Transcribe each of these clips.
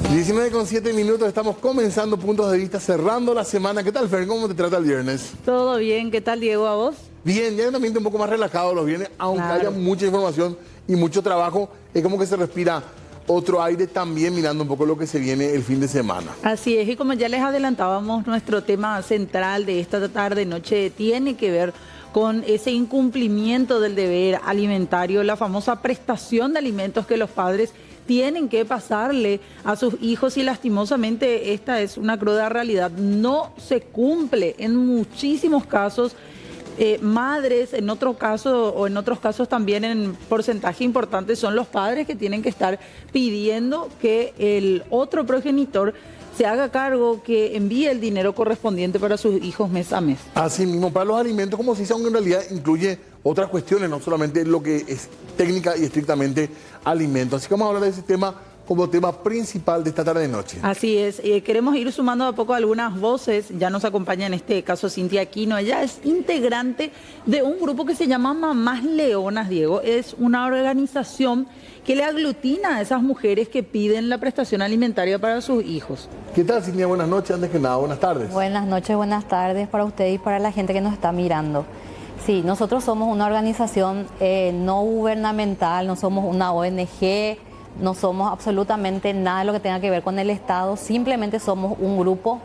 19:07, estamos comenzando Puntos de Vista, cerrando la semana. ¿Qué tal, Fer? ¿Cómo te trata el viernes? Todo bien, ¿qué tal, Diego, a vos? Bien, ya hay un ambiente un poco más relajado los viernes, aunque haya mucha información y mucho trabajo, es como que se respira otro aire también mirando un poco lo que se viene el fin de semana. Así es, y como ya les adelantábamos, nuestro tema central de esta tarde-noche tiene que ver con ese incumplimiento del deber alimentario, la famosa prestación de alimentos que los padres tienen que pasarle a sus hijos y lastimosamente esta es una cruda realidad. No se cumple en muchísimos casos. Madres, en otros casos también en porcentaje importante son los padres que tienen que estar pidiendo que el otro progenitor se haga cargo, que envíe el dinero correspondiente para sus hijos mes a mes. Así mismo, para los alimentos, como se dice, aunque en realidad incluye otras cuestiones, no solamente lo que es técnica y estrictamente alimentos. Así que vamos a hablar de ese tema como tema principal de esta tarde-noche. Así es, queremos ir sumando a poco algunas voces. Ya nos acompaña en este caso Cintia Aquino. Ella es integrante de un grupo que se llama Mamás Leonas, Diego. Es una organización que le aglutina a esas mujeres que piden la prestación alimentaria para sus hijos. ¿Qué tal, Cintia? Buenas noches, antes que nada, buenas tardes. Buenas noches, buenas tardes para usted y para la gente que nos está mirando. Sí, nosotros somos una organización no gubernamental, no somos una ONG, no somos absolutamente nada de lo que tenga que ver con el Estado, simplemente somos un grupo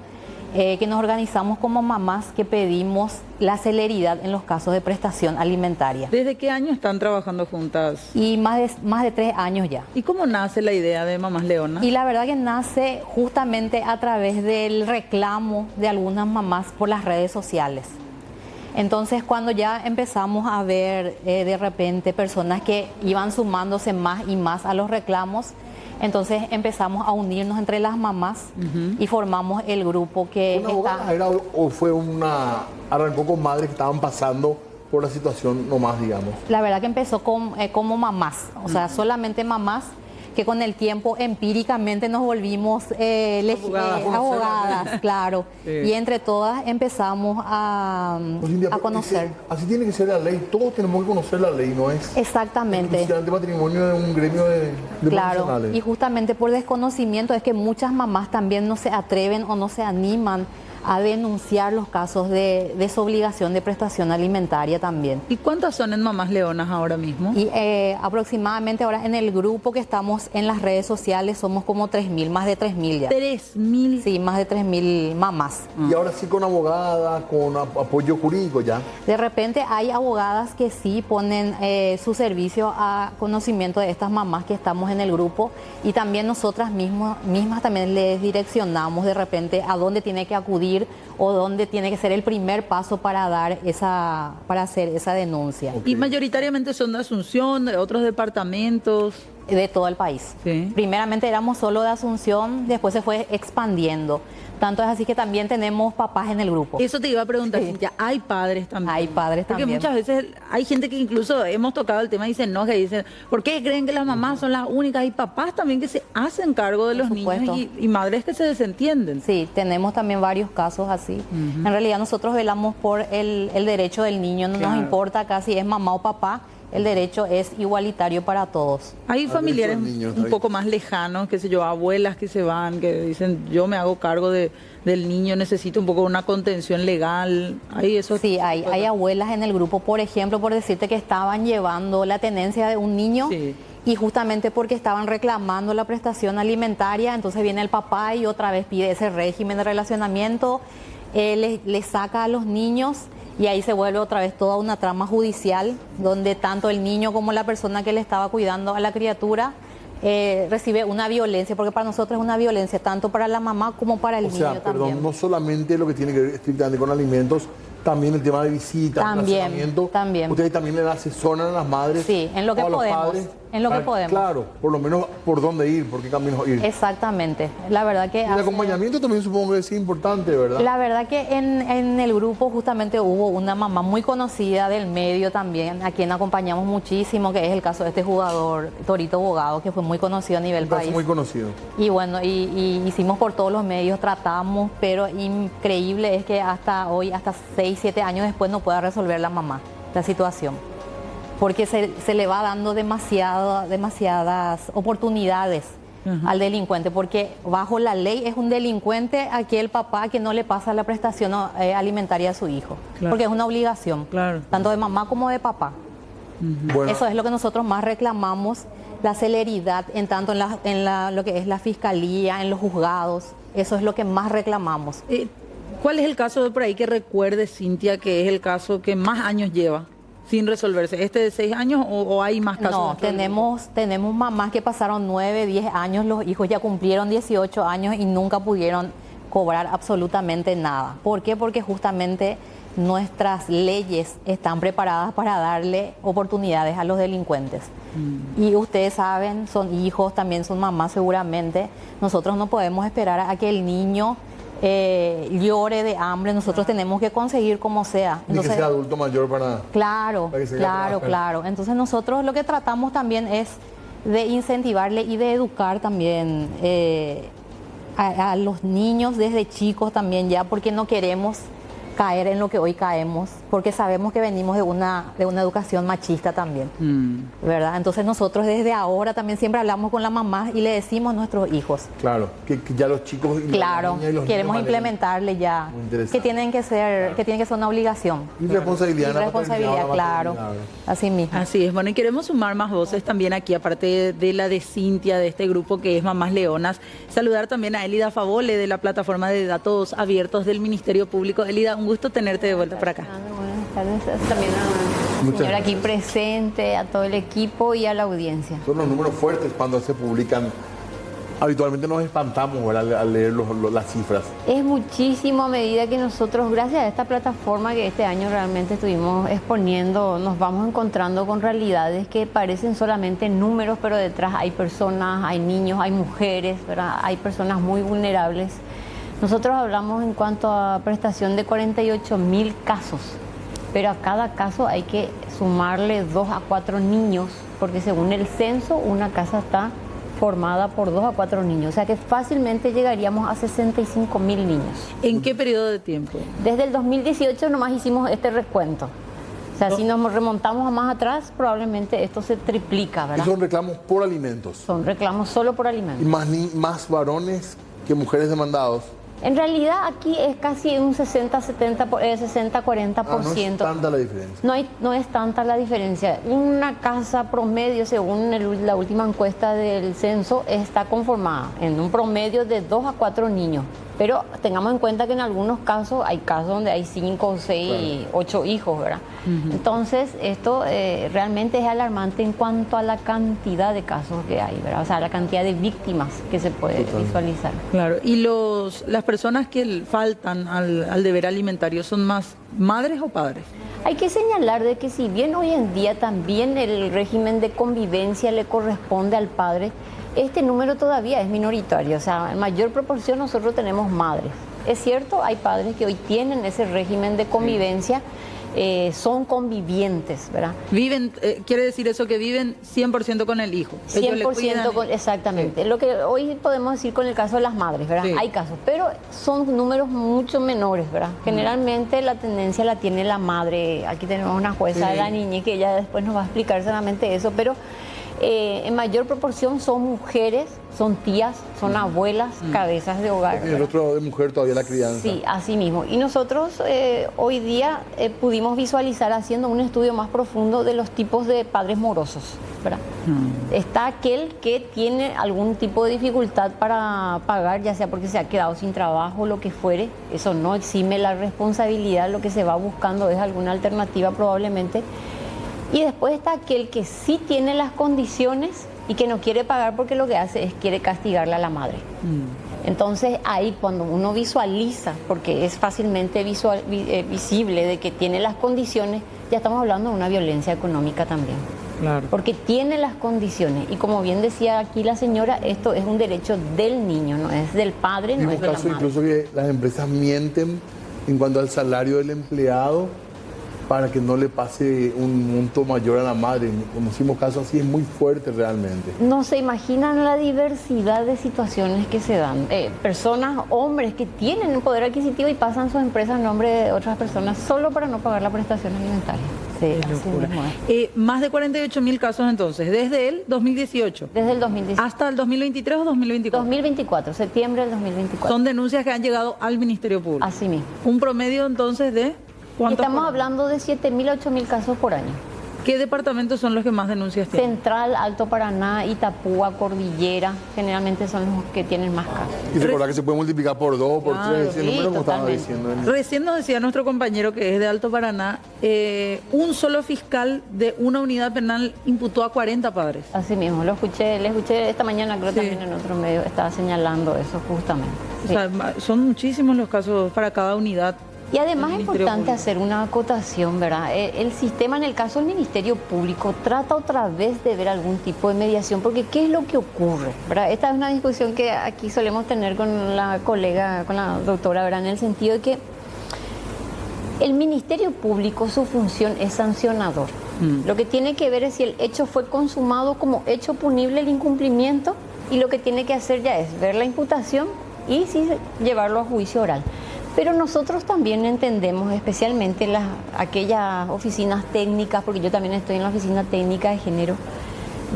que nos organizamos como mamás que pedimos la celeridad en los casos de prestación alimentaria. ¿Desde qué año están trabajando juntas? Y más de 3 años ya. ¿Y cómo nace la idea de Mamás Leonas? Y la verdad que nace justamente a través del reclamo de algunas mamás por las redes sociales. Entonces, cuando ya empezamos a ver de repente personas que iban sumándose más y más a los reclamos, entonces empezamos a unirnos entre las mamás y formamos el grupo que arrancó con madres que estaban pasando por la situación nomás, digamos. La verdad que empezó como mamás, o sea, solamente mamás, que con el tiempo empíricamente nos volvimos abogadas, claro. Sí. Y entre todas empezamos a conocer. Así tiene que ser la ley, todos tenemos que conocer la ley, ¿no es? Exactamente. El matrimonio de un gremio de claro, profesionales. Y justamente por desconocimiento es que muchas mamás también no se atreven o no se animan a denunciar los casos de desobligación de prestación alimentaria también. ¿Y cuántas son en Mamás Leonas ahora mismo? Y aproximadamente ahora en el grupo que estamos en las redes sociales somos como 3.000, más de 3.000 ya. ¿3.000? Sí, más de 3.000 mamás. Y ahora sí con abogada, con apoyo jurídico ya. De repente hay abogadas que sí ponen su servicio a conocimiento de estas mamás que estamos en el grupo y también nosotras mismas también les direccionamos de repente a dónde tiene que acudir o dónde tiene que ser el primer paso para hacer esa denuncia. Okay. Y mayoritariamente son de Asunción, de otros departamentos. De todo el país. Sí. Primeramente éramos solo de Asunción, después se fue expandiendo. Tanto es así que también tenemos papás en el grupo. Eso te iba a preguntar, sí. Cintia, ¿hay padres también? Hay padres porque también. Porque muchas veces hay gente que incluso hemos tocado el tema y se enoja y dicen, ¿por qué creen que las mamás son las únicas? Hay papás también que se hacen cargo de los niños y madres que se desentienden. Sí, tenemos también varios casos así. En realidad nosotros velamos por el derecho del niño, no nos importa acá si es mamá o papá. El derecho es igualitario para todos. Hay familiares un poco más lejanos, qué sé yo, abuelas que se van, que dicen, yo me hago cargo del niño, necesito un poco una contención legal. ¿Hay eso? Sí, hay abuelas en el grupo, por ejemplo, por decirte que estaban llevando la tenencia de un niño. Sí. Y justamente porque estaban reclamando la prestación alimentaria, entonces viene el papá y otra vez pide ese régimen de relacionamiento, le saca a los niños. Y ahí se vuelve otra vez toda una trama judicial donde tanto el niño como la persona que le estaba cuidando a la criatura recibe una violencia, porque para nosotros es una violencia tanto para la mamá como para el niño también. No solamente lo que tiene que ver estrictamente con alimentos, también el tema de visitas, también. Ustedes también le asesoran a las madres. Sí, en lo que podemos. En lo que podemos. Claro, por lo menos por dónde ir, por qué caminos ir. Exactamente. La verdad que... Y el acompañamiento también supongo que es importante, ¿verdad? La verdad que en el grupo justamente hubo una mamá muy conocida del medio también, a quien acompañamos muchísimo, que es el caso de este jugador, Torito Bogado, que fue muy conocido a nivel país. Muy conocido. Y bueno, y hicimos por todos los medios, tratamos, pero increíble es que hasta hoy, hasta 6, 7 años después, no pueda resolver la mamá la situación. Porque se le va dando demasiadas oportunidades al delincuente, porque bajo la ley es un delincuente aquel papá que no le pasa la prestación alimentaria a su hijo, porque es una obligación, tanto de mamá como de papá. Bueno. Eso es lo que nosotros más reclamamos, la celeridad en tanto en lo que es la fiscalía, en los juzgados, eso es lo que más reclamamos. ¿Cuál es el caso de por ahí que recuerde, Cintia, que es el caso que más años lleva sin resolverse? ¿Este de 6 años o hay más casos? No, tenemos mamás que pasaron 9, 10 años, los hijos ya cumplieron 18 años y nunca pudieron cobrar absolutamente nada. ¿Por qué? Porque justamente nuestras leyes están preparadas para darle oportunidades a los delincuentes. Y ustedes saben, son hijos, también son mamás seguramente. Nosotros no podemos esperar a que el niño llore de hambre, nosotros tenemos que conseguir como sea. Entonces, que sea adulto mayor para... Claro. Entonces nosotros lo que tratamos también es de incentivarle y de educar también a los niños desde chicos también ya, porque no queremos caer en lo que hoy caemos, porque sabemos que venimos de una educación machista también, ¿verdad? Entonces nosotros desde ahora también siempre hablamos con la mamá y le decimos a nuestros hijos. Claro, que ya los chicos y claro, y los queremos implementarle ya, que tiene que ser una obligación. Y responsabilidad. Y responsabilidad, claro, así mismo. Así es, bueno, y queremos sumar más voces también aquí, aparte de la de Cintia, de este grupo que es Mamás Leonas. Saludar también a Elida Favole de la plataforma de datos abiertos del Ministerio Público. Elida, un gusto tenerte de vuelta por acá. Buenas tardes también a la señora aquí presente, a todo el equipo y a la audiencia. Son los números fuertes cuando se publican. Habitualmente nos espantamos, ¿verdad?, al leer las cifras. Es muchísimo a medida que nosotros, gracias a esta plataforma que este año realmente estuvimos exponiendo, nos vamos encontrando con realidades que parecen solamente números, pero detrás hay personas, hay niños, hay mujeres, ¿verdad? Hay personas muy vulnerables. Nosotros hablamos en cuanto a prestación de 48.000 casos, pero a cada caso hay que sumarle 2 a 4 niños, porque según el censo una casa está formada por 2 a 4 niños, o sea que fácilmente llegaríamos a 65.000 niños. ¿En qué periodo de tiempo? Desde el 2018 nomás hicimos este recuento. O sea, si nos remontamos a más atrás, probablemente esto se triplica, ¿verdad? Y son reclamos por alimentos. Son reclamos solo por alimentos. Y más varones que mujeres demandados. En realidad aquí es casi un 60-40%. No es tanta la diferencia. No es tanta la diferencia. Una casa promedio, según la última encuesta del censo, está conformada en un promedio de 2 a 4 niños. Pero tengamos en cuenta que en algunos casos hay casos donde hay 5, 6, 8 hijos, ¿verdad? Entonces, esto realmente es alarmante en cuanto a la cantidad de casos que hay, ¿verdad? O sea, la cantidad de víctimas que se puede visualizar. Claro, y las personas que faltan al deber alimentario, ¿son más madres o padres? Hay que señalar de que si bien hoy en día también el régimen de convivencia le corresponde al padre, este número todavía es minoritario, o sea, en mayor proporción nosotros tenemos madres. Es cierto, hay padres que hoy tienen ese régimen de convivencia, son convivientes, ¿verdad? Viven, quiere decir eso que viven 100% con el hijo. 100% exactamente. Sí. Lo que hoy podemos decir con el caso de las madres, ¿verdad? Sí. Hay casos, pero son números mucho menores, ¿verdad? Generalmente la tendencia la tiene la madre. Aquí tenemos una jueza de la niñez que ella después nos va a explicar solamente eso, pero en mayor proporción son mujeres, son tías, son abuelas, cabezas de hogar. Y el otro de mujer todavía la crianza. Sí, así mismo. Y nosotros hoy día pudimos visualizar haciendo un estudio más profundo de los tipos de padres morosos, ¿verdad? Está aquel que tiene algún tipo de dificultad para pagar, ya sea porque se ha quedado sin trabajo, lo que fuere. Eso no exime la responsabilidad, lo que se va buscando es alguna alternativa probablemente. Y después está aquel que sí tiene las condiciones y que no quiere pagar porque lo que hace es quiere castigarle a la madre. Entonces ahí cuando uno visualiza, porque es fácilmente visible de que tiene las condiciones, ya estamos hablando de una violencia económica también. Claro. Porque tiene las condiciones y como bien decía aquí la señora, esto es un derecho del niño, no es del padre, no es de la madre. Incluso que las empresas mienten en cuanto al salario del empleado para que no le pase un monto mayor a la madre. Conocimos casos así, es muy fuerte realmente. No se imaginan la diversidad de situaciones que se dan. Personas, hombres que tienen un poder adquisitivo y pasan sus empresas en nombre de otras personas solo para no pagar la prestación alimentaria. Sí, Qué así locura. mismo es. Más de 48.000 casos entonces, desde el 2018 Desde el 2018. hasta el 2023 o 2024. 2024, septiembre del 2024. Son denuncias que han llegado al Ministerio Público. Así mismo. Un promedio entonces de ¿cuántos Estamos por año? hablando de 7.000 a 8.000 casos por año. ¿Qué departamentos son los que más denuncias tienen? Central, Alto Paraná, Itapúa, Cordillera, generalmente son los que tienen más casos. Y recordar que se puede multiplicar por 2, por Claro, 3, ese sí, número como estaba totalmente. diciendo. Recién nos decía nuestro compañero que es de Alto Paraná, un solo fiscal de una unidad penal imputó a 40 padres. Así mismo, le escuché esta mañana, creo Sí. también en otro medio, estaba señalando eso justamente. O Sí. sea, son muchísimos los casos para cada unidad. Y además del es Ministerio importante Público. hacer una acotación, ¿verdad? El sistema, en el caso del Ministerio Público, trata otra vez de ver algún tipo de mediación, porque ¿qué es lo que ocurre? ¿Verdad? Esta es una discusión que aquí solemos tener con la colega, con la doctora, ¿verdad? En el sentido de que el Ministerio Público, su función es sancionador. Lo que tiene que ver es si el hecho fue consumado como hecho punible el incumplimiento, y lo que tiene que hacer ya es ver la imputación y sí llevarlo a juicio oral. Pero nosotros también entendemos, especialmente aquellas oficinas técnicas, porque yo también estoy en la oficina técnica de género,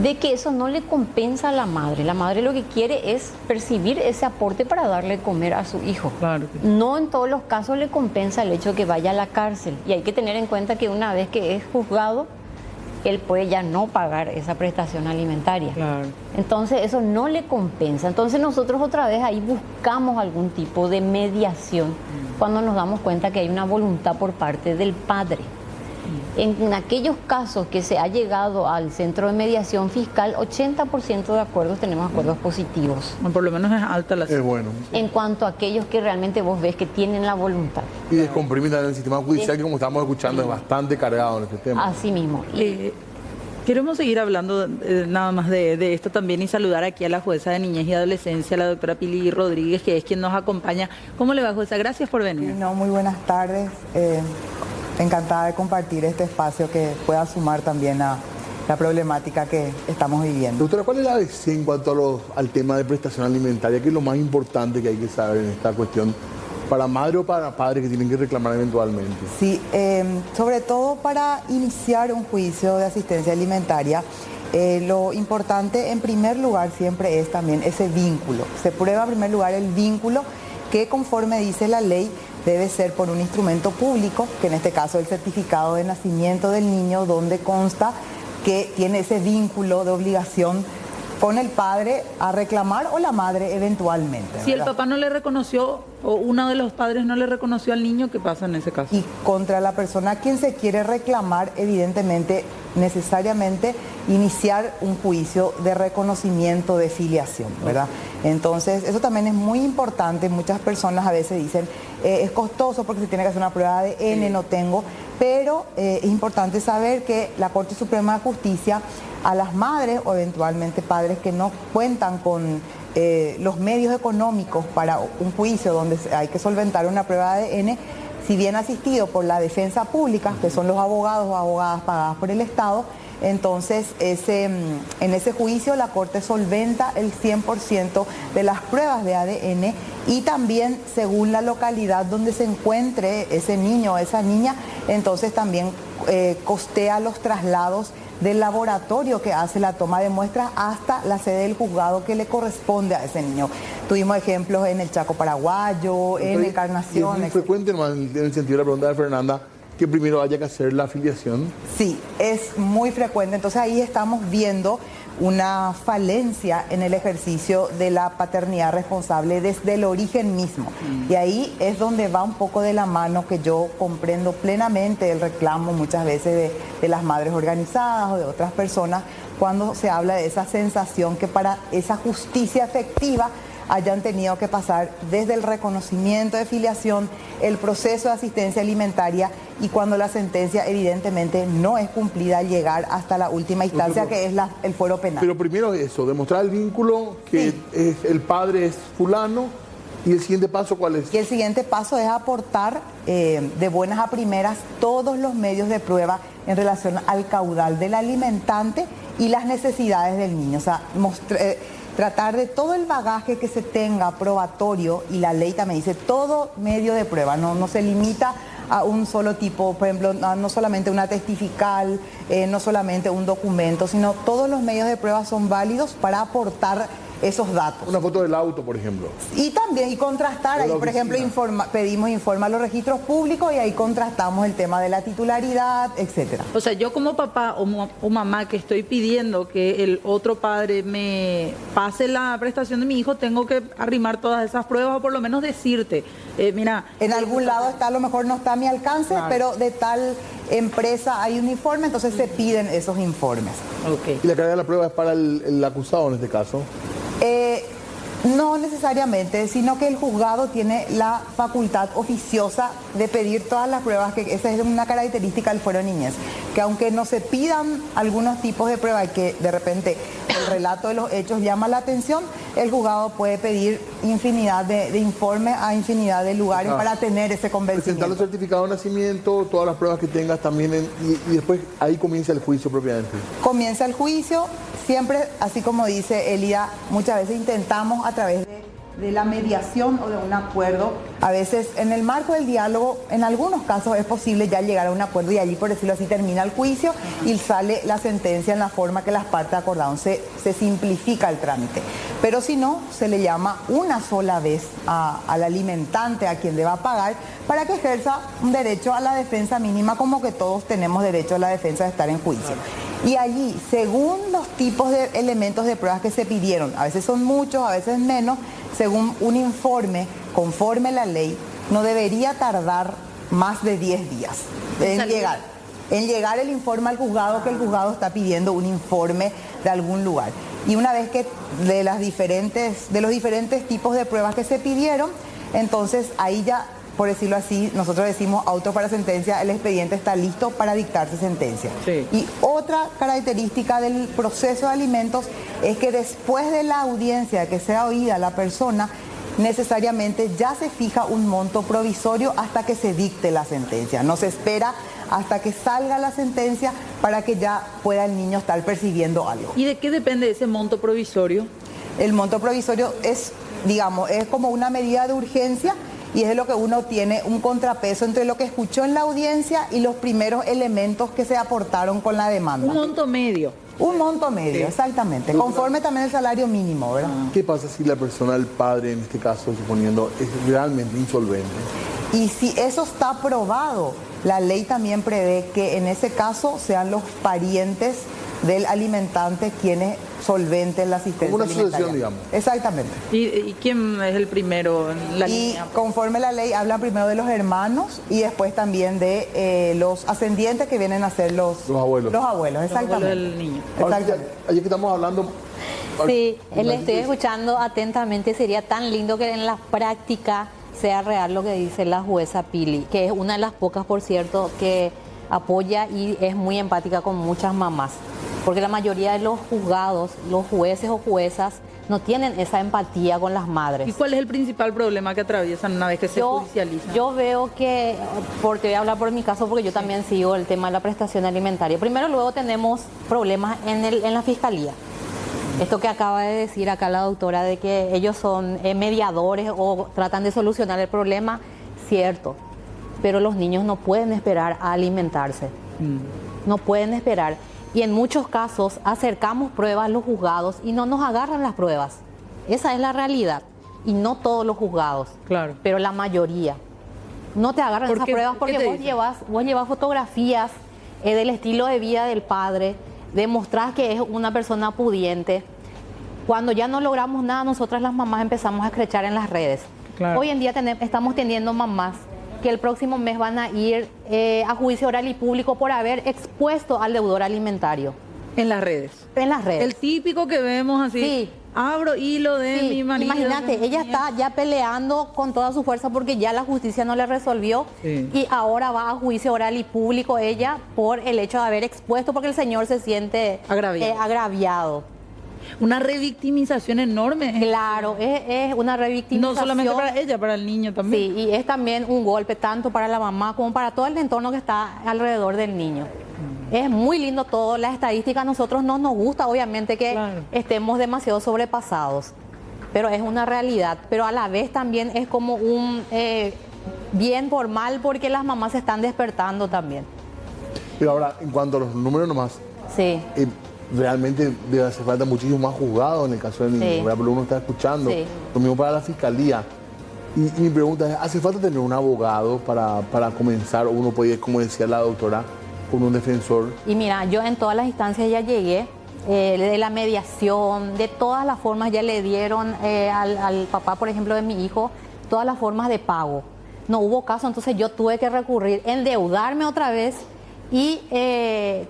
de que eso no le compensa a la madre. La madre lo que quiere es percibir ese aporte para darle de comer a su hijo. Claro que sí. No en todos los casos le compensa el hecho de que vaya a la cárcel. Y hay que tener en cuenta que una vez que es juzgado, él puede ya no pagar esa prestación alimentaria. Claro. Entonces eso no le compensa. Entonces nosotros otra vez ahí buscamos algún tipo de mediación cuando nos damos cuenta que hay una voluntad por parte del padre. En aquellos casos que se ha llegado al centro de mediación fiscal, 80% de acuerdos tenemos acuerdos positivos. O por lo menos es alta la Es bueno. En cuanto a aquellos que realmente vos ves que tienen la voluntad. Y descomprime también el sistema judicial, que como estamos escuchando es bastante cargado en este tema. Así mismo. Y Queremos seguir hablando nada más de esto también y saludar aquí a la jueza de niñez y adolescencia, la doctora Pili Rodríguez, que es quien nos acompaña. ¿Cómo le va, jueza? Gracias por venir. No, muy buenas tardes. Encantada de compartir este espacio que pueda sumar también a la problemática que estamos viviendo. Doctora, ¿cuál es la ABC en cuanto al tema de prestación alimentaria? ¿Qué es lo más importante que hay que saber en esta cuestión para madre o para padre que tienen que reclamar eventualmente? Sí, sobre todo para iniciar un juicio de asistencia alimentaria, lo importante en primer lugar siempre es también ese vínculo. Se prueba en primer lugar el vínculo que, conforme dice la ley, debe ser por un instrumento público, que en este caso el certificado de nacimiento del niño, donde consta que tiene ese vínculo de obligación con el padre a reclamar o la madre eventualmente. Si el ¿verdad? papá no le reconoció o uno de los padres no le reconoció al niño, ¿qué pasa en ese caso? Y contra la persona a quien se quiere reclamar, evidentemente, necesariamente iniciar un juicio de reconocimiento de filiación, ¿verdad? Entonces, eso también es muy importante. Muchas personas a veces dicen, es costoso porque se tiene que hacer una prueba de ADN, no tengo, pero es importante saber que la Corte Suprema de Justicia, a las madres o eventualmente padres que no cuentan con los medios económicos para un juicio donde hay que solventar una prueba de ADN, si bien asistido por la defensa pública, que son los abogados o abogadas pagadas por el Estado, entonces en ese juicio la Corte solventa el 100% de las pruebas de ADN y también según la localidad donde se encuentre ese niño o esa niña, entonces también costea los traslados del laboratorio que hace la toma de muestras hasta la sede del juzgado que le corresponde a ese niño. Tuvimos ejemplos en el Chaco Paraguayo, en Encarnación. Es muy frecuente, nomás, en el sentido de la pregunta de Fernanda, que primero haya que hacer la afiliación. Sí, es muy frecuente. Entonces ahí estamos viendo una falencia en el ejercicio de la paternidad responsable desde el origen mismo. Y ahí es donde va un poco de la mano que yo comprendo plenamente el reclamo muchas veces de las madres organizadas o de otras personas cuando se habla de esa sensación que para esa justicia efectiva hayan tenido que pasar desde el reconocimiento de filiación, el proceso de asistencia alimentaria y cuando la sentencia evidentemente no es cumplida al llegar hasta la última instancia que es el fuero penal. Pero primero eso, demostrar el vínculo, que el padre es fulano, y el siguiente paso, ¿cuál es? Y el siguiente paso es aportar de buenas a primeras todos los medios de prueba en relación al caudal del alimentante y las necesidades del niño. O sea, tratar de todo el bagaje que se tenga probatorio, y la ley también dice todo medio de prueba, no se limita a un solo tipo, por ejemplo, no solamente una testifical, no solamente un documento, sino todos los medios de prueba son válidos para aportar esos datos. Una foto del auto, por ejemplo. Y también, y contrastar, ahí por ejemplo pedimos informe a los registros públicos y ahí contrastamos el tema de la titularidad, etcétera. O sea, yo como papá o mamá que estoy pidiendo que el otro padre me pase la prestación de mi hijo, tengo que arrimar todas esas pruebas o por lo menos decirte, mira... En algún lado está, a lo mejor no está a mi alcance, claro, pero de tal empresa hay un informe, entonces se piden esos informes. Okay. ¿Y la carga de la prueba es para el acusado en este caso? No necesariamente, sino que el juzgado tiene la facultad oficiosa de pedir todas las pruebas, que esa es una característica del fuero de niñez, que aunque no se pidan algunos tipos de pruebas y que de repente el relato de los hechos llama la atención, el juzgado puede pedir infinidad de informes a infinidad de lugares para tener ese convencimiento. Presentar los certificados de nacimiento, todas las pruebas que tengas también, y después ahí comienza el juicio propiamente. Comienza el juicio. Siempre, así como dice Elida, muchas veces intentamos a través de la mediación o de un acuerdo, a veces en el marco del diálogo, en algunos casos es posible ya llegar a un acuerdo y allí, por decirlo así, termina el juicio y sale la sentencia en la forma que las partes acordaron, se simplifica el trámite. Pero si no, se le llama una sola vez al alimentante, a quien le va a pagar, para que ejerza un derecho a la defensa mínima, como que todos tenemos derecho a la defensa de estar en juicio. Y allí, según los tipos de elementos de pruebas que se pidieron, a veces son muchos, a veces menos, según un informe, conforme la ley, no debería tardar más de 10 días en llegar el informe al juzgado, que el juzgado está pidiendo un informe de algún lugar. Y una vez que de los diferentes tipos de pruebas que se pidieron, entonces ahí ya, por decirlo así, nosotros decimos auto para sentencia, el expediente está listo para dictarse sentencia. Sí. Y otra característica del proceso de alimentos es que después de la audiencia, que sea oída la persona, necesariamente ya se fija un monto provisorio hasta que se dicte la sentencia. No se espera hasta que salga la sentencia para que ya pueda el niño estar percibiendo algo. ¿Y de qué depende ese monto provisorio? El monto provisorio es, digamos, es como una medida de urgencia y es de lo que uno tiene un contrapeso entre lo que escuchó en la audiencia y los primeros elementos que se aportaron con la demanda. Un monto medio. Un monto medio, sí, exactamente. Conforme también el salario mínimo, ¿verdad? ¿Qué pasa si la persona, el padre en este caso, suponiendo, es realmente insolvente? Y si eso está probado, la ley también prevé que en ese caso sean los parientes del alimentante quienes solventen la asistencia como una alimentaria. sucesión, digamos. Exactamente. ¿Y quién es el primero en la línea? Conforme la ley habla primero de los hermanos y después también de los ascendientes, que vienen a ser los abuelos. Los abuelos, exactamente. Los abuelos del niño. Exactamente. Ayer que estamos hablando... Sí, le estoy escuchando atentamente. Sería tan lindo que en la práctica sea real lo que dice la jueza Pili, que es una de las pocas, por cierto, que apoya y es muy empática con muchas mamás. Porque la mayoría de los juzgados, los jueces o juezas, no tienen esa empatía con las madres. ¿Y cuál es el principal problema que atraviesan una vez que se judicializa? Yo veo que, porque voy a hablar por mi caso, porque yo también sigo el tema de la prestación alimentaria. Primero, luego tenemos problemas en la fiscalía. Esto que acaba de decir acá la doctora, de que ellos son mediadores o tratan de solucionar el problema, cierto. Pero los niños no pueden esperar a alimentarse. No pueden esperar. Y en muchos casos acercamos pruebas a los juzgados y no nos agarran las pruebas. Esa es la realidad. Y no todos los juzgados, claro, pero la mayoría. No te agarran esas pruebas porque vos llevas fotografías del estilo de vida del padre, demostrás que es una persona pudiente. Cuando ya no logramos nada, nosotras las mamás empezamos a escrechar en las redes. Claro. Hoy en día estamos teniendo mamás que el próximo mes van a ir a juicio oral y público por haber expuesto al deudor alimentario. En las redes. En las redes. El típico que vemos así. Sí. Abro hilo de mi marido. Imagínate, ella está ya peleando con toda su fuerza porque ya la justicia no le resolvió. Sí. Y ahora va a juicio oral y público ella por el hecho de haber expuesto, porque el señor se siente agraviado. Una revictimización enorme. Claro, es una revictimización. No solamente para ella, para el niño también. Sí, y es también un golpe tanto para la mamá como para todo el entorno que está alrededor del niño. Es muy lindo todo, la estadística a nosotros no nos gusta, obviamente que estemos demasiado sobrepasados, pero es una realidad. Pero a la vez también es como bien por mal, porque las mamás se están despertando también. Pero ahora, en cuanto a los números nomás, Sí. realmente debe hacer falta muchísimo más juzgado en el caso del niño, Sí. ¿verdad? Porque uno está escuchando, Sí. lo mismo para la fiscalía. Y mi pregunta es, ¿hace falta tener un abogado para comenzar? ¿O uno puede, como decía la doctora, con un defensor? Y mira, yo en todas las instancias ya llegué, de la mediación, de todas las formas ya le dieron al papá, por ejemplo, de mi hijo, todas las formas de pago. No hubo caso, entonces yo tuve que recurrir, endeudarme otra vez y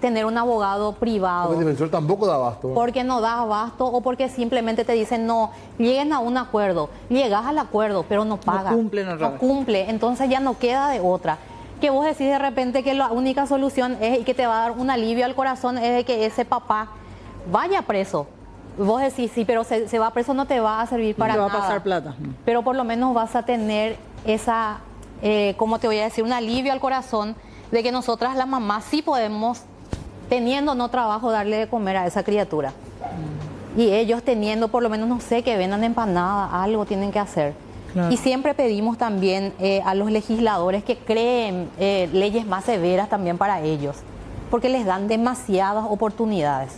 tener un abogado privado. Porque el defensor tampoco da abasto. Porque no da abasto o porque simplemente te dicen no, lleguen a un acuerdo, llegas al acuerdo, pero no pagas. No cumple, entonces ya no queda de otra. Que vos decís de repente que la única solución es y que te va a dar un alivio al corazón es de que ese papá vaya preso. Vos decís, sí, pero se va preso, no te va a servir para nada. No te va a pasar plata. Pero por lo menos vas a tener esa, ¿cómo te voy a decir? Un alivio al corazón de que nosotras las mamás sí podemos, teniendo no trabajo, darle de comer a esa criatura. Y ellos teniendo por lo menos, no sé, que vendan empanada, algo tienen que hacer. Claro. Y siempre pedimos también a los legisladores que creen leyes más severas también para ellos, porque les dan demasiadas oportunidades.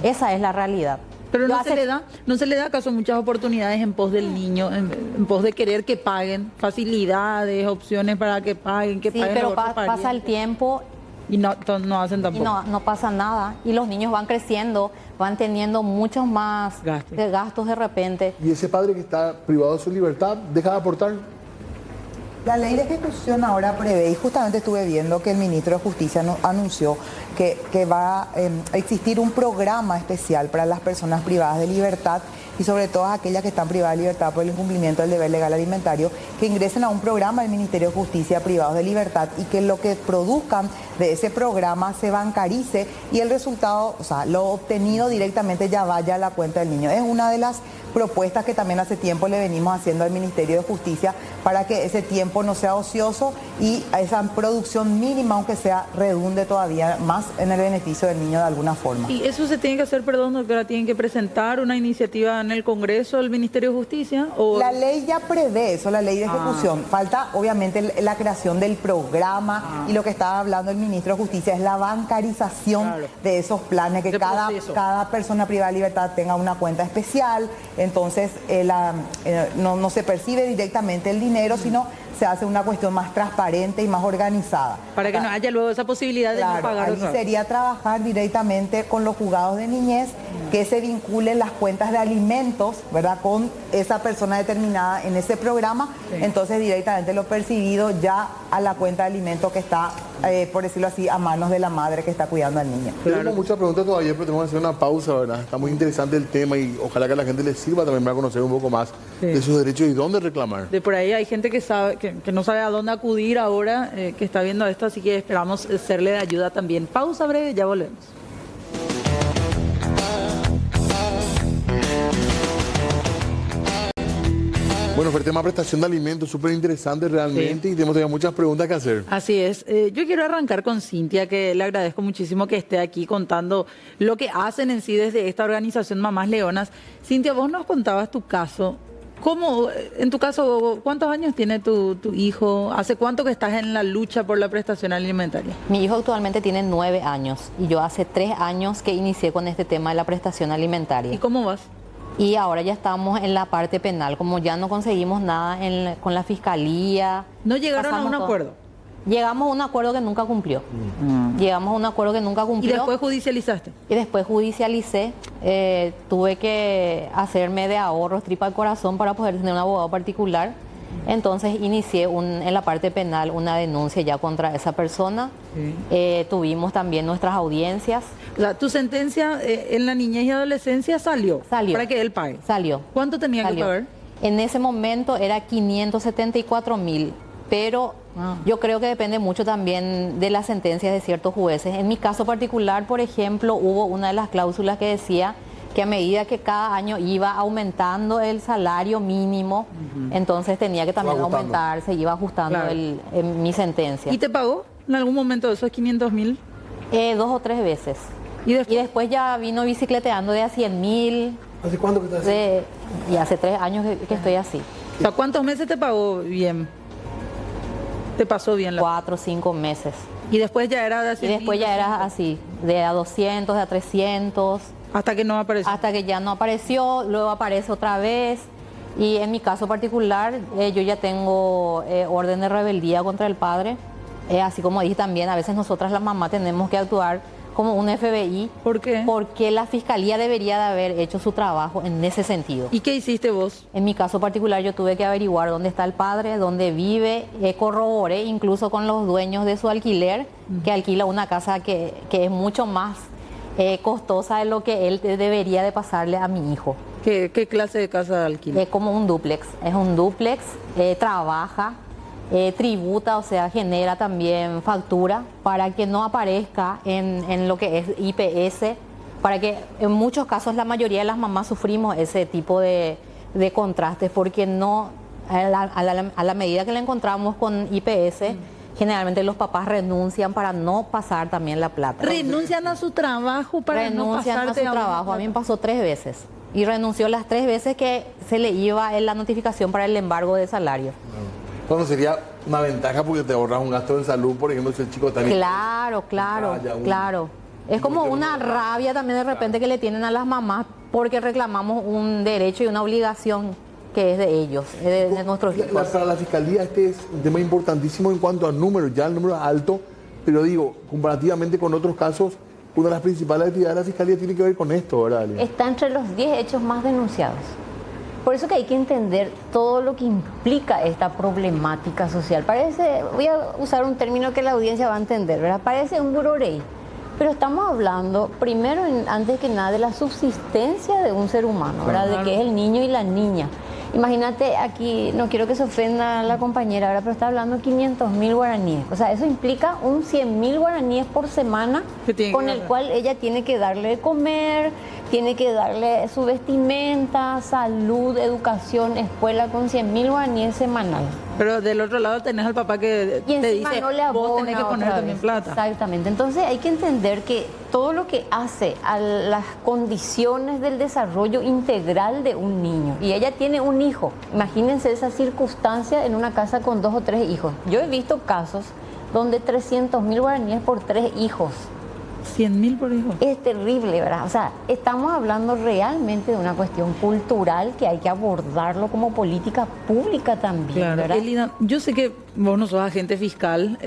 Esa es la realidad. Pero no se le da acaso muchas oportunidades en pos del niño, en pos de querer que paguen, facilidades, opciones para que paguen, sí, paguen. Pero pasa el tiempo y no hacen tampoco. Y no pasa nada. Y los niños van creciendo, van teniendo muchos más gastos de repente. ¿Y ese padre que está privado de su libertad deja de aportar? La ley de ejecución ahora prevé, y justamente estuve viendo que el ministro de Justicia anunció que va a existir un programa especial para las personas privadas de libertad y sobre todo aquellas que están privadas de libertad por el incumplimiento del deber legal alimentario, que ingresen a un programa del Ministerio de Justicia privados de libertad y que lo que produzcan de ese programa se bancarice y el resultado, o sea, lo obtenido directamente ya vaya a la cuenta del niño. Es una de las propuestas que también hace tiempo le venimos haciendo al Ministerio de Justicia para que ese tiempo no sea ocioso y esa producción mínima, aunque sea, redunde todavía más en el beneficio del niño de alguna forma. ¿Y eso se tiene que hacer, perdón, doctora, tienen que presentar una iniciativa en el Congreso del Ministerio de Justicia? ¿O? La ley ya prevé eso, la ley de ejecución. Falta, obviamente, la creación del programa y lo que estaba hablando el Ministro de Justicia es la bancarización de esos planes, que cada persona privada de libertad tenga una cuenta especial. Entonces, no se percibe directamente el dinero, sino se hace una cuestión más transparente y más organizada. Para que no haya luego esa posibilidad de no pagar. Ahí sería trabajar directamente con los juzgados de niñez, que se vinculen las cuentas de alimentos, ¿verdad?, con esa persona determinada en ese programa. Entonces, directamente lo percibido ya a la cuenta de alimentos que está, por decirlo así, a manos de la madre que está cuidando al niño. Tenemos muchas preguntas todavía, pero tenemos que hacer una pausa, ¿verdad? Está muy interesante el tema y ojalá que a la gente le sirva también para conocer un poco más de sus derechos y dónde reclamar. De por ahí hay gente que sabe que no sabe a dónde acudir ahora, que está viendo esto, así que esperamos serle de ayuda también. Pausa breve, ya volvemos. Bueno, fue el tema prestación de alimentos, súper interesante realmente, y tenemos todavía muchas preguntas que hacer. Así es. Yo quiero arrancar con Cintia, que le agradezco muchísimo que esté aquí contando lo que hacen en sí desde esta organización Mamás Leonas. Cintia, vos nos contabas tu caso. ¿Cómo, en tu caso, cuántos años tiene tu hijo? ¿Hace cuánto que estás en la lucha por la prestación alimentaria? Mi hijo actualmente tiene 9 años y yo hace 3 años que inicié con este tema de la prestación alimentaria. ¿Y cómo vas? Y ahora ya estamos en la parte penal, como ya no conseguimos nada con la fiscalía. ¿No llegaron a un acuerdo? Llegamos a un acuerdo que nunca cumplió. Llegamos a un acuerdo que nunca cumplió. ¿Y después judicializaste? Y después judicialicé. Tuve que hacerme de ahorros tripa al corazón para poder tener un abogado particular. Entonces inicié en la parte penal una denuncia ya contra esa persona. Tuvimos también nuestras audiencias. O sea, tu sentencia en la niñez y adolescencia salió para que él pague. Salió. ¿Cuánto tenía que pagar? En ese momento era 574.000, pero yo creo que depende mucho también de las sentencias de ciertos jueces. En mi caso particular, por ejemplo, hubo una de las cláusulas que decía que a medida que cada año iba aumentando el salario mínimo, entonces tenía que también aumentarse, iba ajustando mi sentencia. ¿Y te pagó en algún momento esos 500.000? 2 o 3 veces. ¿Y después ya vino bicicleteando de a 100.000. ¿Hace cuánto que estás así? Y hace 3 años que estoy así. O sea, ¿cuántos meses te pagó bien? Te pasó bien 4 o 5 meses. Y después ya era de así. Y después ya era así, de a 200, de a 300. Hasta que no apareció. Hasta que ya no apareció, luego aparece otra vez. Y en mi caso particular, yo ya tengo orden de rebeldía contra el padre. Así como dije también, a veces nosotras las mamás tenemos que actuar como un FBI. ¿Por qué? Porque la fiscalía debería de haber hecho su trabajo en ese sentido. ¿Y qué hiciste vos? En mi caso particular yo tuve que averiguar dónde está el padre, dónde vive, corroboré incluso con los dueños de su alquiler, que alquila una casa que es mucho más costosa de lo que él debería de pasarle a mi hijo. ¿Qué clase de casa alquila? Es como un dúplex, trabaja, tributa, o sea, genera también factura para que no aparezca en lo que es IPS, para que en muchos casos la mayoría de las mamás sufrimos ese tipo de contrastes, porque no, a la medida que la encontramos con IPS, generalmente los papás renuncian para no pasar también la plata. ¿Renuncian a su trabajo para no pasarte a su trabajo? A mí me pasó 3 veces. Y renunció las 3 veces que se le iba en la notificación para el embargo de salario. Bueno, sería una ventaja porque te ahorras un gasto de salud, por ejemplo, si el chico está... Claro. Es como una rabia también de repente que le tienen a las mamás porque reclamamos un derecho y una obligación que es de ellos, de nuestros hijos. Para la fiscalía este es un tema importantísimo en cuanto a números, ya el número es alto, pero digo, comparativamente con otros casos, una de las principales actividades de la fiscalía tiene que ver con esto, ¿verdad, Ali? Está entre los 10 hechos más denunciados. Por eso que hay que entender todo lo que implica esta problemática social. Parece, voy a usar un término que la audiencia va a entender, ¿verdad? Parece un burorei. Pero estamos hablando, primero, antes que nada, de la subsistencia de un ser humano, ¿verdad? De que es el niño y la niña. Imagínate aquí, no quiero que se ofenda a la compañera, ¿verdad? Pero está hablando de 500.000 guaraníes. O sea, eso implica un 100.000 guaraníes por semana con el cual ella tiene que darle de comer, tiene que darle su vestimenta, salud, educación, escuela, con 100.000 guaraníes semanal. Pero del otro lado tenés al papá que y te dice, no le vos tenés que poner también plata. Exactamente. Entonces hay que entender que todo lo que hace a las condiciones del desarrollo integral de un niño, y ella tiene un hijo, imagínense esa circunstancia en una casa con 2 o 3 hijos. Yo he visto casos donde 300.000 guaraníes por 3 hijos. 100.000 por hijo. Es terrible, ¿verdad? O sea, estamos hablando realmente de una cuestión cultural que hay que abordarlo como política pública también, claro, ¿verdad? Elina, yo sé que vos no sos agente fiscal,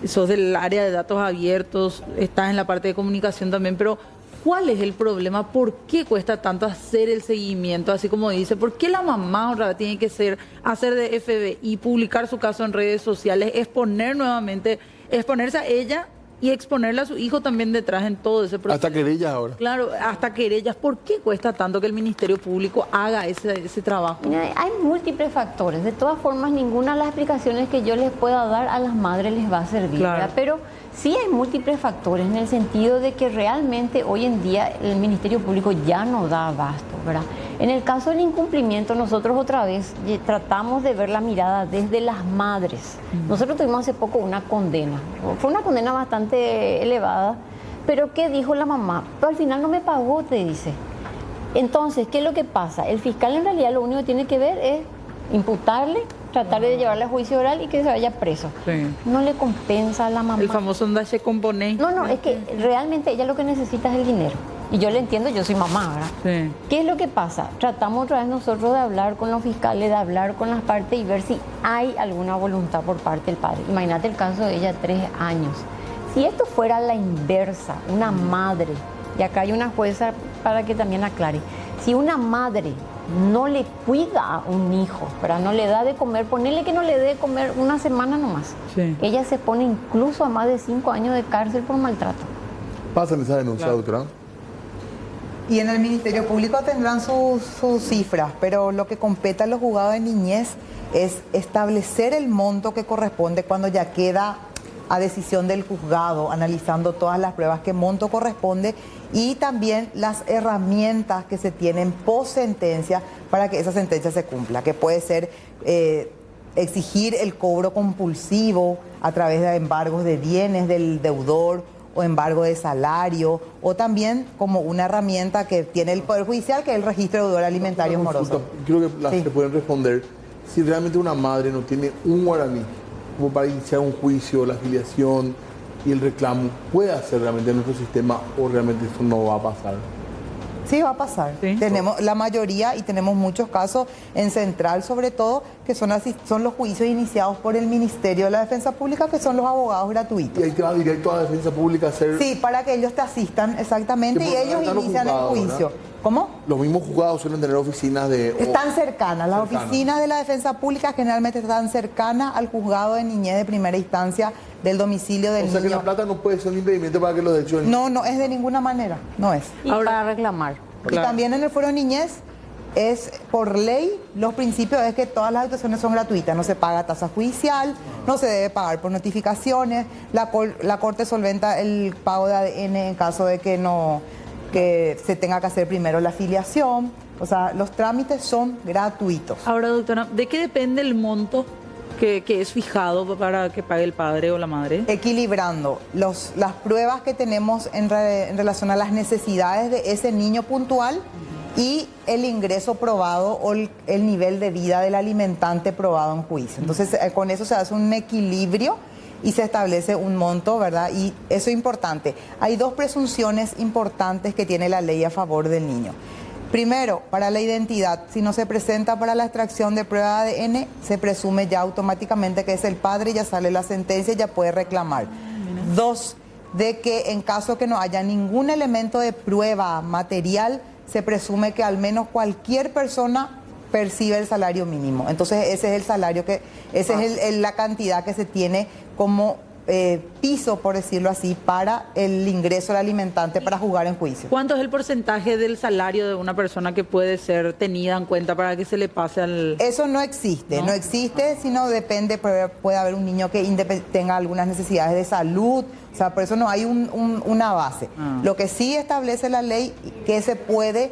sos del área de datos abiertos, estás en la parte de comunicación también, pero ¿cuál es el problema? ¿Por qué cuesta tanto hacer el seguimiento? Así como dice, ¿por qué la mamá otra vez tiene que hacer de FBI, publicar su caso en redes sociales, exponerse a ella y exponerle a su hijo también detrás en todo ese proceso? Hasta querellas ahora. Claro, hasta querellas. ¿Por qué cuesta tanto que el Ministerio Público haga ese trabajo? Mira, hay múltiples factores. De todas formas, ninguna de las explicaciones que yo les pueda dar a las madres les va a servir, claro, ¿verdad? Pero sí hay múltiples factores en el sentido de que realmente hoy en día el Ministerio Público ya no da abasto, ¿verdad? En el caso del incumplimiento, nosotros otra vez tratamos de ver la mirada desde las madres. Nosotros tuvimos hace poco una condena. Fue una condena bastante elevada, pero ¿qué dijo la mamá? Pero al final no me pagó, te dice. Entonces, ¿qué es lo que pasa? El fiscal en realidad lo único que tiene que ver es imputarle, tratar de llevarle a juicio oral y que se vaya preso. Sí. No le compensa a la mamá. El famoso ondaje componé. No, es que realmente ella lo que necesita es el dinero. Y yo le entiendo, yo soy mamá, ¿verdad? Sí. ¿Qué es lo que pasa? Tratamos otra vez nosotros de hablar con los fiscales, de hablar con las partes y ver si hay alguna voluntad por parte del padre. Imagínate el caso de ella, 3 años. Si esto fuera la inversa, una madre, y acá hay una jueza para que también aclare, si una madre no le cuida a un hijo, ¿verdad? No le da de comer, ponele que no le dé de comer una semana nomás. Sí. Ella se pone incluso a más de 5 años de cárcel por maltrato. ¿Pasan esa denuncia, claro, doctora? Y en el Ministerio Público tendrán sus cifras, pero lo que compete a los juzgados de niñez es establecer el monto que corresponde cuando ya queda a decisión del juzgado, analizando todas las pruebas, qué monto corresponde y también las herramientas que se tienen post sentencia para que esa sentencia se cumpla, que puede ser exigir el cobro compulsivo a través de embargos de bienes del deudor o embargo de salario, o también como una herramienta que tiene el Poder Judicial, que es el registro de deudor alimentario moroso. Creo que las se pueden responder. Si realmente una madre no tiene un guaraní como para iniciar un juicio, la afiliación y el reclamo, puede hacer realmente en nuestro sistema o realmente eso no va a pasar? Sí, va a pasar. ¿Sí? Tenemos la mayoría y tenemos muchos casos en Central, sobre todo, que son los juicios iniciados por el Ministerio de la Defensa Pública, que son los abogados gratuitos. Y ahí te va directo a la Defensa Pública a hacer... Sí, para que ellos te asistan exactamente y ellos inician el juicio. ¿verdad? ¿Cómo? Los mismos juzgados suelen tener oficinas de... Están cercanas. Las oficinas de la Defensa Pública generalmente están cercanas al juzgado de niñez de primera instancia del domicilio del niño. O sea que la plata no puede ser un impedimento para que los derechos... No, no es de ninguna manera, no es. Y Ahora, para reclamar. Y también en el Fuero Niñez es por ley, los principios es que todas las actuaciones son gratuitas, no se paga tasa judicial, no se debe pagar por notificaciones, la Corte solventa el pago de ADN en caso de que se tenga que hacer primero la afiliación, o sea, los trámites son gratuitos. ahora, doctora, ¿de qué depende el monto que es fijado para que pague el padre o la madre? Equilibrando las pruebas que tenemos en relación a las necesidades de ese niño puntual y el ingreso probado o el nivel de vida del alimentante probado en juicio. Entonces, con eso se hace un equilibrio y se establece un monto, ¿verdad? Y eso es importante. Hay dos presunciones importantes que tiene la ley a favor del niño. Primero, para la identidad, si no se presenta para la extracción de prueba de ADN, se presume ya automáticamente que es el padre, ya sale la sentencia y ya puede reclamar. Dos, de que en caso que no haya ningún elemento de prueba material, se presume que al menos cualquier persona percibe el salario mínimo. Entonces ese es el salario esa es la cantidad que se tiene como piso, por decirlo así, para el ingreso del alimentante para jugar en juicio. ¿Cuánto es el porcentaje del salario de una persona que puede ser tenida en cuenta para que se le pase al...? Eso no existe, no existe, sino depende, puede haber un niño que tenga algunas necesidades de salud, o sea, por eso no hay una base. Lo que sí establece la ley que se puede,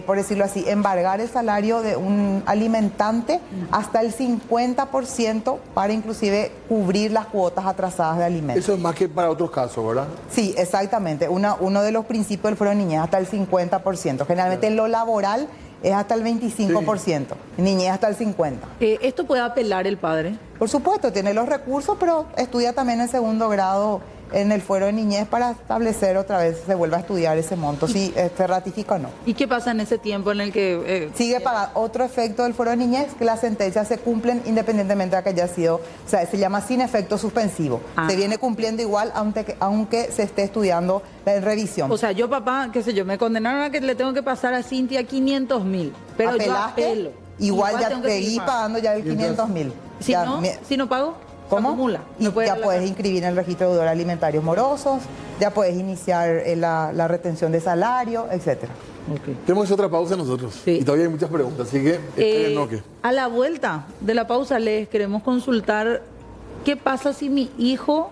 por decirlo así, embargar el salario de un alimentante hasta el 50% para inclusive cubrir las cuotas atrasadas de alimentos. Eso es más que para otros casos, ¿verdad? Sí, exactamente. Uno de los principios del Fuero Niñez hasta el 50%. Generalmente en lo laboral es hasta el 25%. En niñez hasta el 50%. ¿Esto puede apelar el padre? Por supuesto, tiene los recursos, pero estudia también en segundo grado en el Fuero de Niñez para establecer otra vez, se vuelve a estudiar ese monto, si se ratifica o no. ¿Y qué pasa en ese tiempo en el que...? Sigue pagando. Otro efecto del Fuero de Niñez, que las sentencias se cumplen independientemente de que haya sido, o sea, se llama sin efecto suspensivo. Se viene cumpliendo igual aunque se esté estudiando la revisión. O sea, yo papá, qué sé yo, me condenaron a que le tengo que pasar a Cintia 500.000, pero ¿Apelaste? Yo apelo. Igual ya tengo que seguís seguir pagando ya el 500.000. Si no pago, ¿cómo? se acumula. Y ya puedes inscribir en el registro de deudores alimentarios morosos, ya puedes iniciar la retención de salario, etcétera. Okay. Tenemos otra pausa nosotros. Sí. Y todavía hay muchas preguntas, así que esperen, que... A la vuelta de la pausa les queremos consultar qué pasa si mi hijo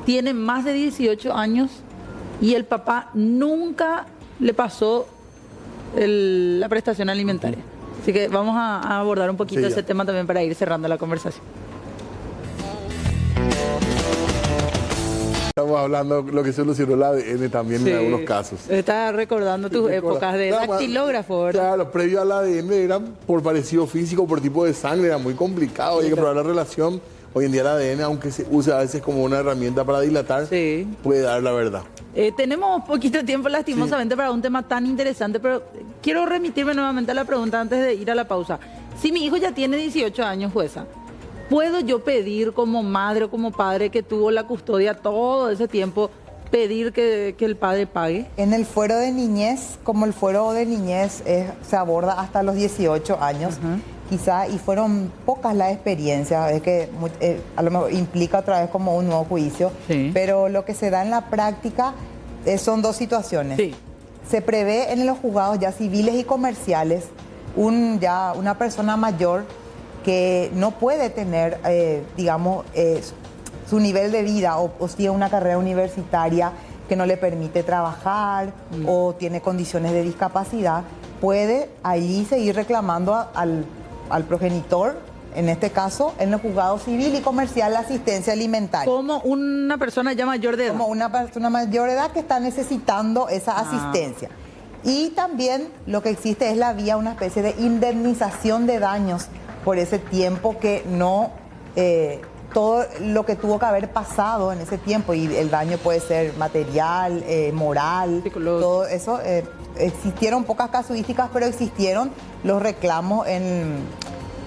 tiene más de 18 años y el papá nunca le pasó la prestación alimentaria. Así que vamos a abordar un poquito ese tema también para ir cerrando la conversación. Estamos hablando de lo que solucionó la ADN también en algunos casos. Estás recordando tus épocas de dactilógrafo, ¿verdad? Claro, previo al ADN era por parecido físico, por tipo de sangre, era muy complicado, hay que probar la relación. Hoy en día el ADN, aunque se usa a veces como una herramienta para dilatar, puede dar la verdad. Tenemos poquito tiempo lastimosamente para un tema tan interesante, pero quiero remitirme nuevamente a la pregunta antes de ir a la pausa. Si mi hijo ya tiene 18 años, jueza, ¿puedo yo pedir como madre o como padre que tuvo la custodia todo ese tiempo, pedir que el padre pague? En el Fuero de Niñez, como el Fuero de Niñez se aborda hasta los 18 años, quizá, y fueron pocas las experiencias, es que a lo mejor implica otra vez como un nuevo juicio, pero lo que se da en la práctica son dos situaciones. Se prevé en los juzgados ya civiles y comerciales una persona mayor que no puede tener, digamos, su nivel de vida o tiene una carrera universitaria que no le permite trabajar o tiene condiciones de discapacidad, puede allí seguir reclamando al progenitor, en este caso, en el juzgado civil y comercial, la asistencia alimentaria. Como una persona ya mayor de edad. Como una persona mayor de edad que está necesitando esa asistencia. Y también lo que existe es la vía, una especie de indemnización de daños por ese tiempo que no todo lo que tuvo que haber pasado en ese tiempo, y el daño puede ser material, moral, todo eso. Existieron pocas casuísticas, pero existieron los reclamos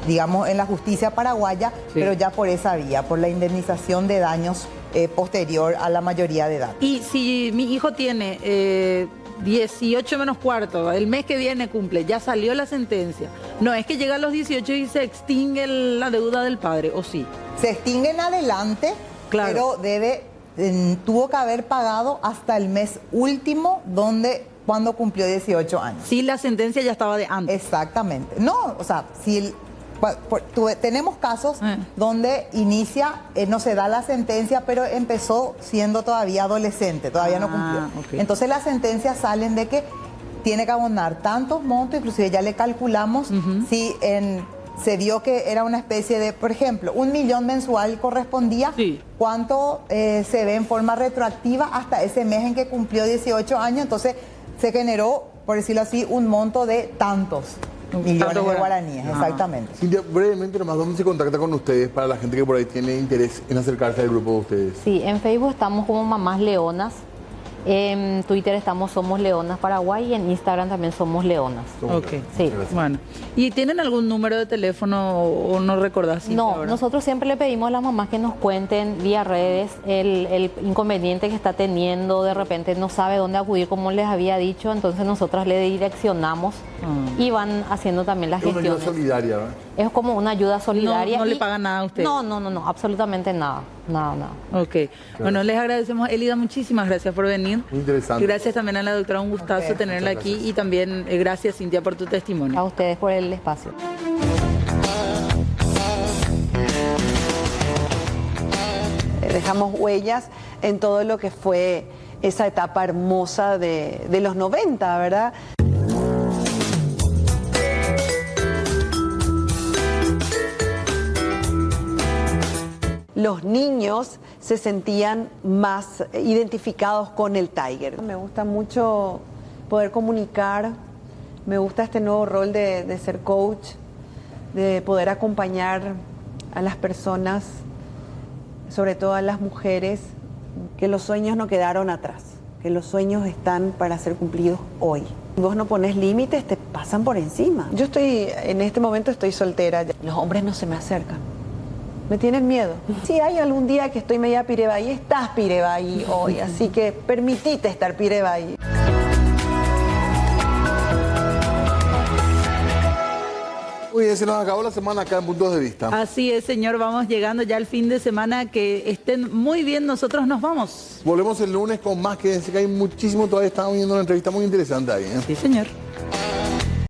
digamos, en la justicia paraguaya, pero ya por esa vía, por la indemnización de daños posterior a la mayoría de edad. Y si mi hijo tiene 18 menos cuarto, el mes que viene cumple, ya salió la sentencia, no es que llega a los 18 y se extingue la deuda del padre, ¿o sí? Se extingue en adelante, claro, pero tuvo que haber pagado hasta el mes último cuando cumplió 18 años. Sí, la sentencia ya estaba de antes. Exactamente. No, o sea, si tenemos casos donde no se da la sentencia, pero empezó siendo todavía adolescente, todavía no cumplió. Okay. Entonces las sentencias salen de que tiene que abonar tantos montos, inclusive ya le calculamos si se vio que era una especie de, por ejemplo, 1 millón mensual correspondía, cuánto se ve en forma retroactiva hasta ese mes en que cumplió 18 años, entonces se generó, por decirlo así, un monto de tantos millones de guaraníes, exactamente. Cintia, brevemente nomás, ¿dónde se contacta con ustedes para la gente que por ahí tiene interés en acercarse al grupo de ustedes? Sí, en Facebook estamos como Mamás Leonas, en Twitter estamos Somos Leonas Paraguay y en Instagram también Somos Leonas. Ok, sí. Bueno. ¿Y tienen algún número de teléfono o no recordás? No, nosotros siempre le pedimos a las mamás que nos cuenten vía redes el inconveniente que está teniendo, de repente no sabe dónde acudir, como les había dicho, entonces nosotras le direccionamos y van haciendo también las gestiones. Es una ayuda solidaria, ¿verdad? Es como una ayuda solidaria. No le pagan nada a ustedes. No, absolutamente nada. Nada. Ok. Claro. Bueno, les agradecemos, Elida, muchísimas gracias por venir. Muy interesante. Gracias también a la doctora, un gustazo tenerla aquí, y también gracias, Cintia, por tu testimonio. A ustedes por el espacio. Dejamos huellas en todo lo que fue esa etapa hermosa de los 90, ¿verdad? Los niños se sentían más identificados con el Tiger. Me gusta mucho poder comunicar, me gusta este nuevo rol de ser coach, de poder acompañar a las personas, sobre todo a las mujeres, que los sueños no quedaron atrás, que los sueños están para ser cumplidos hoy. Si vos no pones límites, te pasan por encima. Yo en este momento estoy soltera, los hombres no se me acercan. Me tienen miedo. Si hay algún día que estoy media pirebaí, estás pirebaí hoy, así que permitite estar pirebaí. Muy bien, se nos acabó la semana acá en Puntos de Vista. Así es, señor, vamos llegando ya al fin de semana, que estén muy bien, nosotros nos vamos. Volvemos el lunes con más, quédense que hay muchísimo, todavía estamos viendo una entrevista muy interesante ahí. Sí, señor.